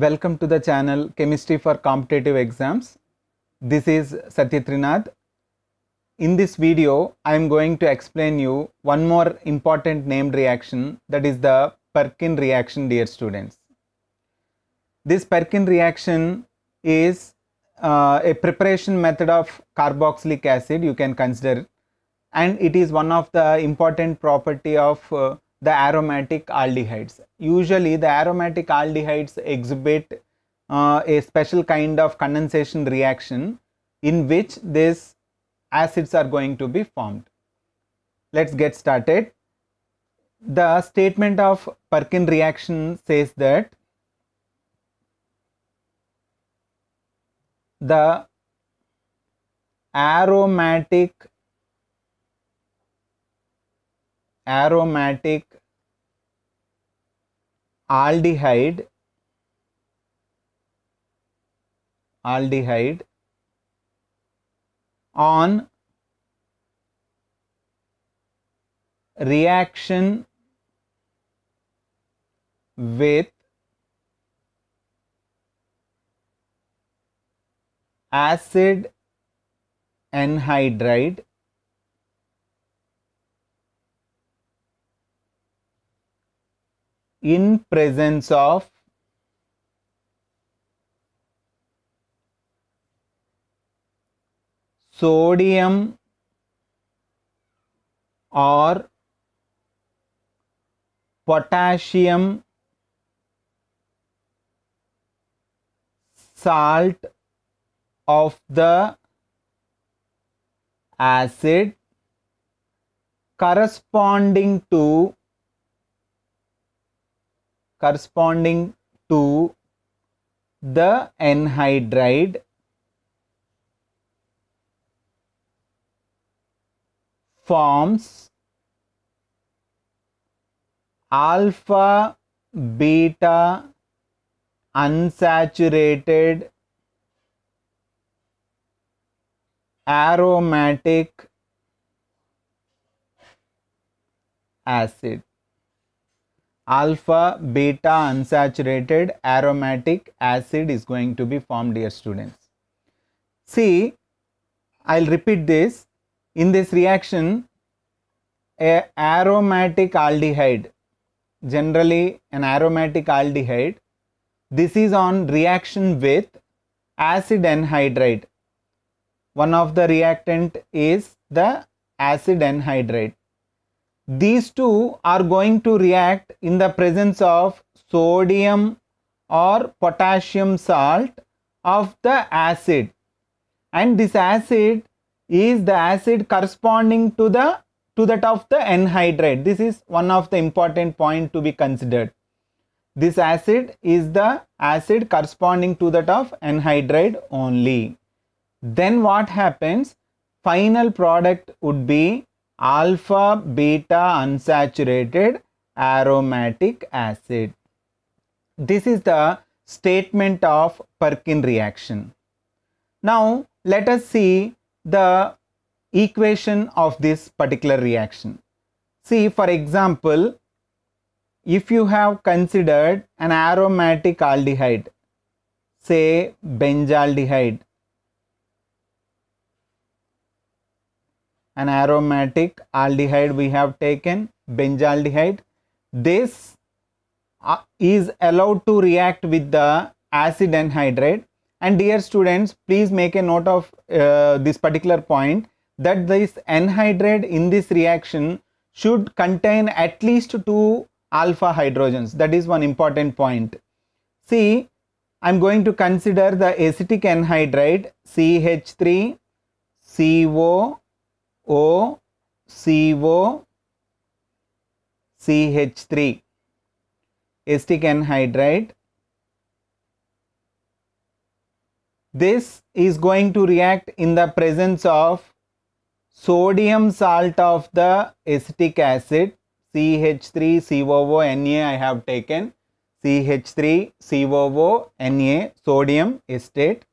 Welcome to the channel Chemistry for Competitive Exams. This is Satya Trinath. In this video, I am going to explain you one more important named reaction, that is the Perkin reaction, dear students. This Perkin reaction is a preparation method of carboxylic acid, you can consider, and it is one of the important property of the aromatic aldehydes. Usually the aromatic aldehydes exhibit a special kind of condensation reaction in which these acids are going to be formed. Let's get started. The statement of Perkin reaction says that the aromatic aldehyde on reaction with acid anhydride in presence of sodium or potassium salt of the acid corresponding to the anhydride forms alpha beta unsaturated aromatic acid. Alpha beta unsaturated aromatic acid is going to be formed, dear students. See, I'll repeat this. In this reaction, a aromatic aldehyde, generally an aromatic aldehyde, this is on reaction with acid anhydride. One of the reactant is the acid anhydride. These two are going to react in the presence of sodium or potassium salt of the acid, and this acid is the acid corresponding to that of the anhydride. This is one of the important point to be considered. This acid is the acid corresponding to that of anhydride only. Then what happens? Final product would be alpha beta unsaturated aromatic acid. This is the statement of Perkin reaction. Now let us see the equation of this particular reaction. See, for example, if you have considered an aromatic aldehyde, say benzaldehyde, an aromatic aldehyde we have taken, benzaldehyde, this is allowed to react with the acid anhydride. And dear students, please make a note of this particular point, that this anhydride in this reaction should contain at least 2 alpha hydrogens. That is one important point. See, I am going to consider the acetic anhydride CH3 CO O CO CH3, acetic anhydride. This is going to react in the presence of sodium salt of the acetic acid, CH3COO Na I have taken, CH3COO Na, sodium acetate.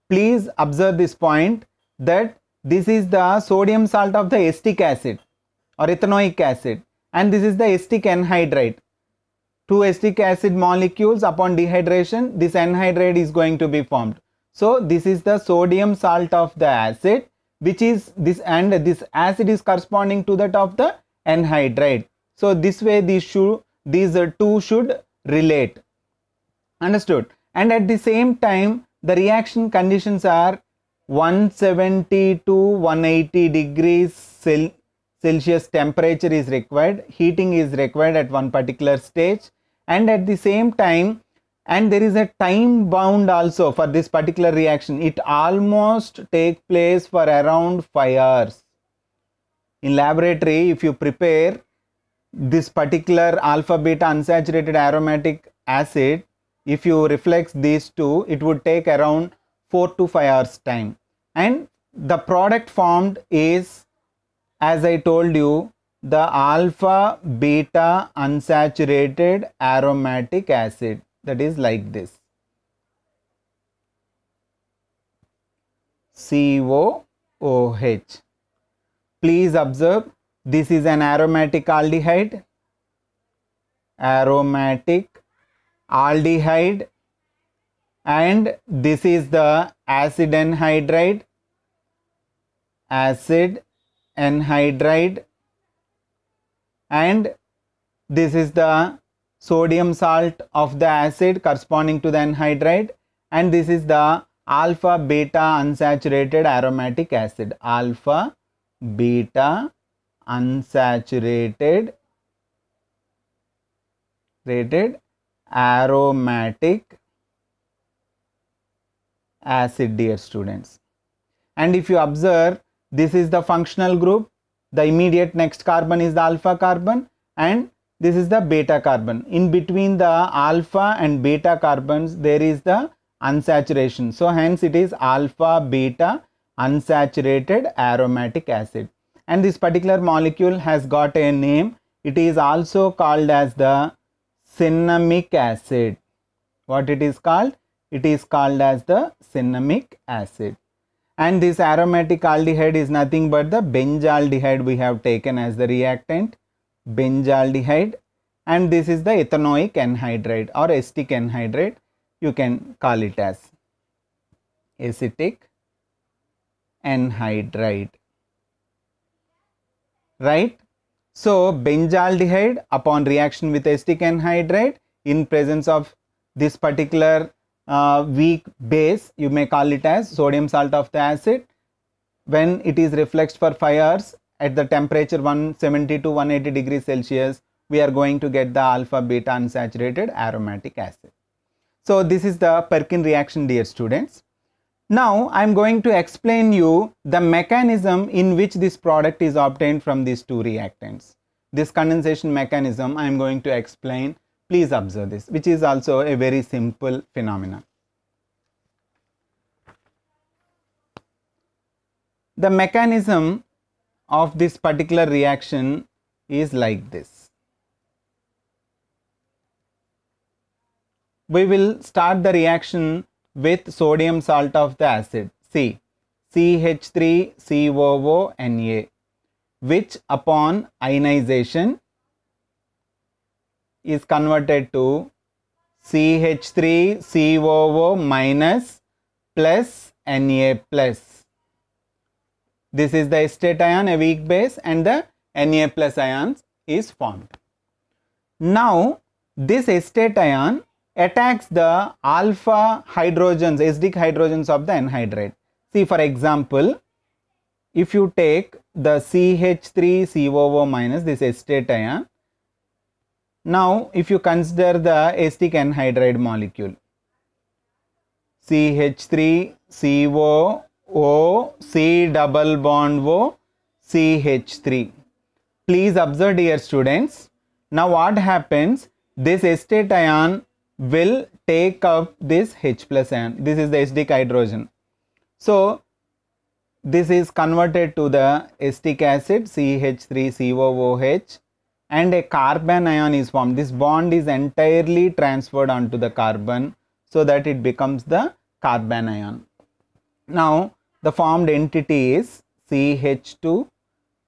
Please observe this point, that this is the sodium salt of the acetic acid or ethanoic acid, and this is the acetic anhydride. two acetic acid molecules, upon dehydration, this anhydride is going to be formed. So this is the sodium salt of the acid, which is this, and this acid is corresponding to that of the anhydride. So this way these two should relate. Understood? And at the same time, the reaction conditions are 170 to 180 degrees Celsius temperature is required. Heating is required at one particular stage, and at the same time, and there is a time bound also for this particular reaction. It almost take place for around 5 hours. In laboratory, if you prepare this particular alpha beta unsaturated aromatic acid, if you reflex these two, it would take around 4 to 5 hours time, and the product formed is, as I told you, the alpha beta unsaturated aromatic acid, that is like this, COOH. Please observe, this is an aromatic aldehyde, and this is the acid anhydride, and this is the sodium salt of the acid corresponding to the anhydride, and this is the alpha beta unsaturated aromatic acid, alpha beta unsaturated aromatic acid, dear students. And if you observe, this is the functional group, the immediate next carbon is the alpha carbon, and this is the beta carbon. In between the alpha and beta carbons there is the unsaturation, so hence it is alpha beta unsaturated aromatic acid. And this particular molecule has got a name, it is also called as the cinnamic acid. What it is called? It is called as the cinnamic acid. And this aromatic aldehyde is nothing but the benzaldehyde we have taken as the reactant, benzaldehyde, and this is the ethanoic anhydride or acetic anhydride, you can call it as acetic anhydride, right? So benzaldehyde upon reaction with acetic anhydride in presence of this particular weak base, you may call it as sodium salt of the acid. When it is reflexed for 5 hours at the temperature 170 to 180 degrees Celsius, we are going to get the alpha beta unsaturated aromatic acid. So this is the Perkin reaction, dear students. Now I am going to explain you the mechanism in which this product is obtained from these two reactants. This condensation mechanism I am going to explain. Please observe this, which is also a very simple phenomenon. The mechanism of this particular reaction is like this. We will start the reaction with sodium salt of the acid, C, CH3COO Na, which upon ionization is converted to CH3COO minus plus Na plus. This is the acetate ion, a weak base, and the Na plus ions is formed. Now this acetate ion attacks the alpha hydrogens, acidic hydrogens of the anhydride. See, for example, if you take the CH3COO minus, this acetate ion, now if you consider the acetic anhydride molecule, CH3COO, C double bond O, CH3. Please observe, dear students. Now what happens? This acetate ion will take up this H plus ion. This is the acidic hydrogen. So this is converted to the acetic acid, CH3COOH, and a carbon ion is formed. This bond is entirely transferred onto the carbon so that it becomes the carbon ion. Now the formed entity is CH2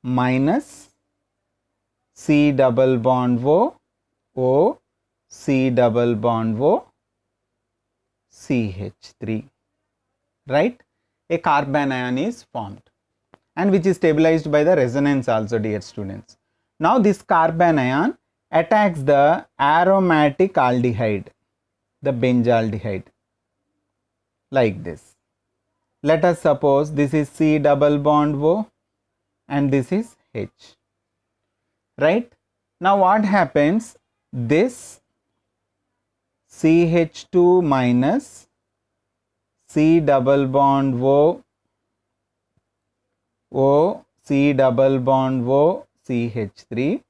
minus C double bond O, C double bond O, CH3, right? A carbon ion is formed and which is stabilized by the resonance also, dear students. Now this carbon ion attacks the aromatic aldehyde, the benzaldehyde, like this. Let us suppose this is C double bond O and this is H, right? Now what happens? This CH2 minus C double bond O, C double bond O, CH3,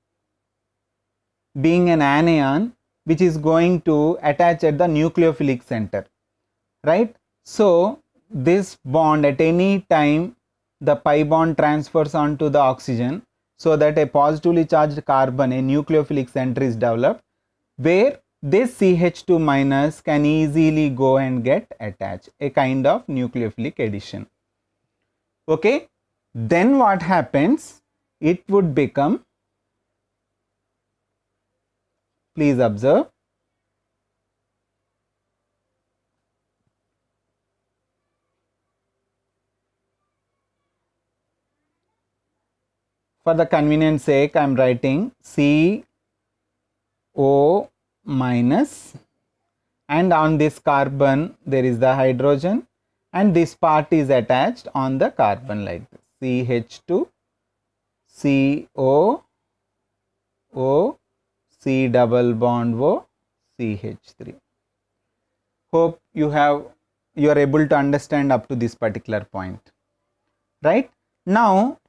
being an anion which is going to attach at the nucleophilic center, right? So this bond at any time the pi bond transfers onto the oxygen, so that a positively charged carbon, a nucleophilic center is developed where this CH2 minus can easily go and get attached, a kind of nucleophilic addition. Okay, then what happens? It would become, please observe, for the convenience sake I am writing CO minus, and on this carbon there is the hydrogen and this part is attached on the carbon like this, CH2 CO O, C double bond O, CH3. Hope you are able to understand up to this particular point, right? Now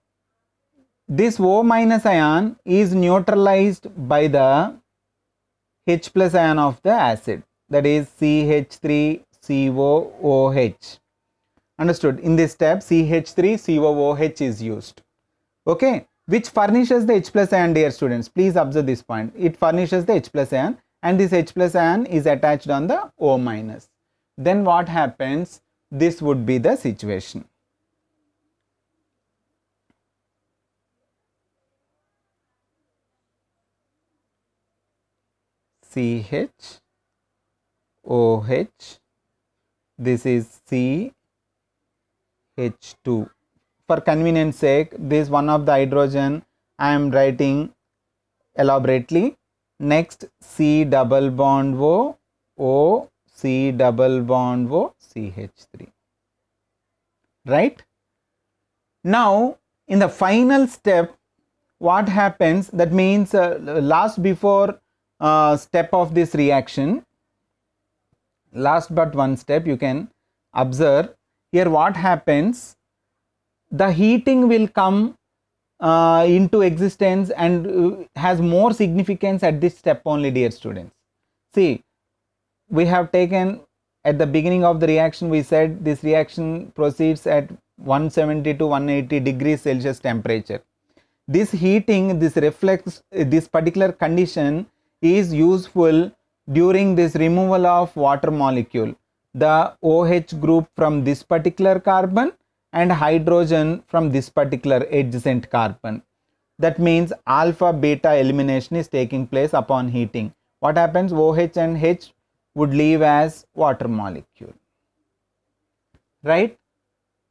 this O minus ion is neutralized by the H plus ion of the acid, that is CH3COOH. Understood? In this step CH3COOH is used, okay, which furnishes the H plus ion, dear students. Please observe this point. It furnishes the H plus ion and this H plus ion is attached on the O minus. Then what happens? This would be the situation. CHOH, this is CH2. For convenience sake, this one of the hydrogen I am writing elaborately. Next C double bond O, C double bond O, CH3, right? Now in the final step what happens? That means last before step of this reaction, last but one step, you can observe here what happens. The heating will come into existence and has more significance at this step only, dear students. See, we have taken at the beginning of the reaction, we said this reaction proceeds at 170 to 180 degrees Celsius temperature. This heating, this reflex, this particular condition is useful during this removal of water molecule, the OH group from this particular carbon and hydrogen from this particular adjacent carbon. That means alpha beta elimination is taking place upon heating. What happens? OH and H would leave as water molecule, right?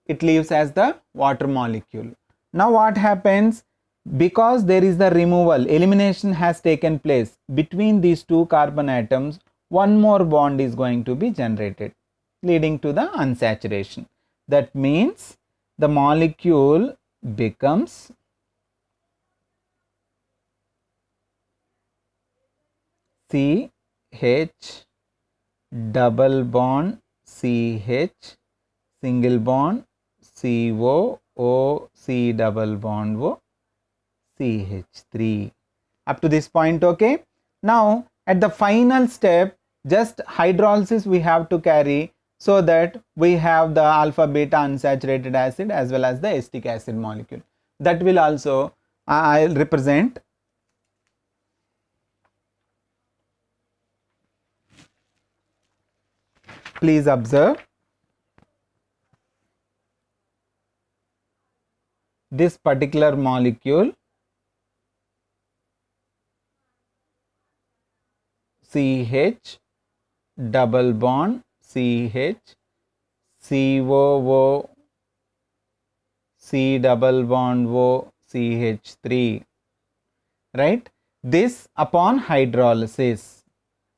It leaves as the water molecule. Now what happens? Because there is the removal, elimination has taken place between these two carbon atoms, one more bond is going to be generated, leading to the unsaturation. That means the molecule becomes CH double bond CH single bond CO O C double bond O CH3. Up to this point, okay. Now at the final step, just hydrolysis we have to carry, so that we have the alpha beta unsaturated acid as well as the acetic acid molecule. That will also I will represent. Please observe this particular molecule CH double bond CH, COO, C double bond O, CH3, right? This upon hydrolysis.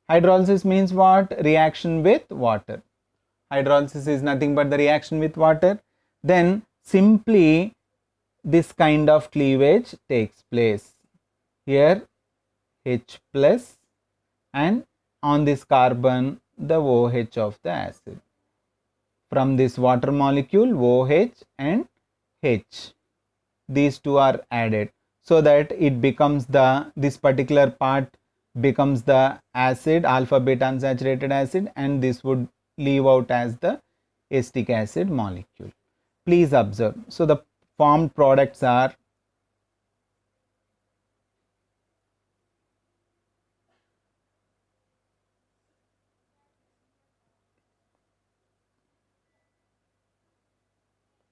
Hydrolysis means what? Reaction with water. Hydrolysis is nothing but the reaction with water. Then simply this kind of cleavage takes place. Here H plus, and on this carbon the OH of the acid. From this water molecule OH and H, these two are added, so that it becomes this particular part becomes the acid, alpha beta unsaturated acid, and this would leave out as the acetic acid molecule. Please observe. So the formed products are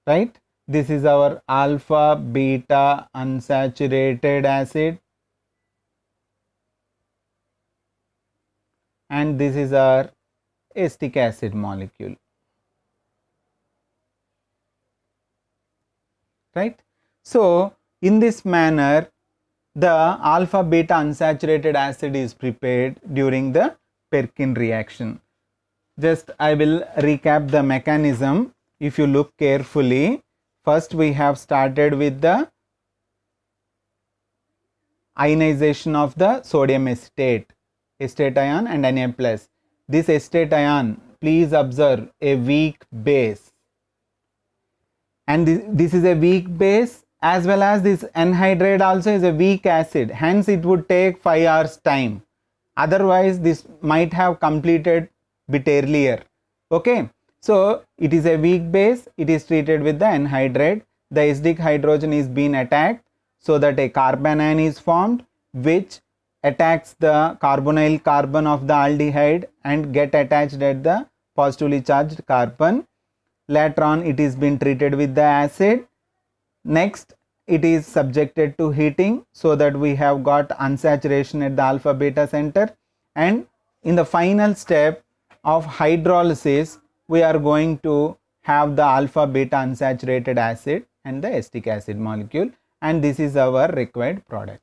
right. This is our alpha beta unsaturated acid, and this is our acetic acid molecule, right. So in this manner the alpha beta unsaturated acid is prepared during the Perkin reaction. Just I will recap the mechanism. If you look carefully, first we have started with the ionization of the sodium acetate ion and Na plus. This acetate ion, please observe, a weak base, and this is a weak base, as well as this anhydride also is a weak acid, hence it would take 5 hours time, otherwise this might have completed bit earlier. Okay, so it is a weak base, it is treated with the anhydride, the acidic hydrogen is being attacked, so that a carbon ion is formed which attacks the carbonyl carbon of the aldehyde and get attached at the positively charged carbon. Later on it is being treated with the acid. Next it is subjected to heating, so that we have got unsaturation at the alpha beta center, and in the final step of hydrolysis we are going to have the alpha beta unsaturated acid and the acetic acid molecule, and this is our required product.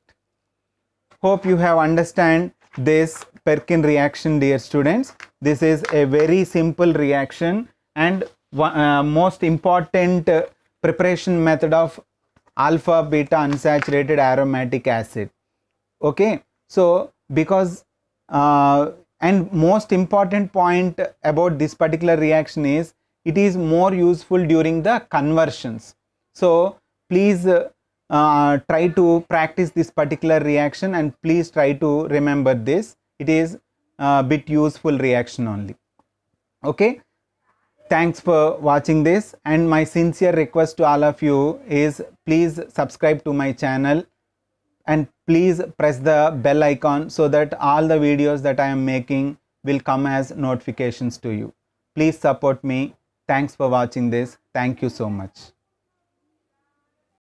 Hope you have understand this Perkin reaction, dear students. This is a very simple reaction and most important preparation method of alpha beta unsaturated aromatic acid. Okay, so because and most important point about this particular reaction is it is more useful during the conversions. So please try to practice this particular reaction, and please try to remember this. It is a bit useful reaction only. Okay, thanks for watching this, and my sincere request to all of you is please subscribe to my channel and please press the bell icon, so that all the videos that I am making will come as notifications to you. Please support me. Thanks for watching this. Thank you so much.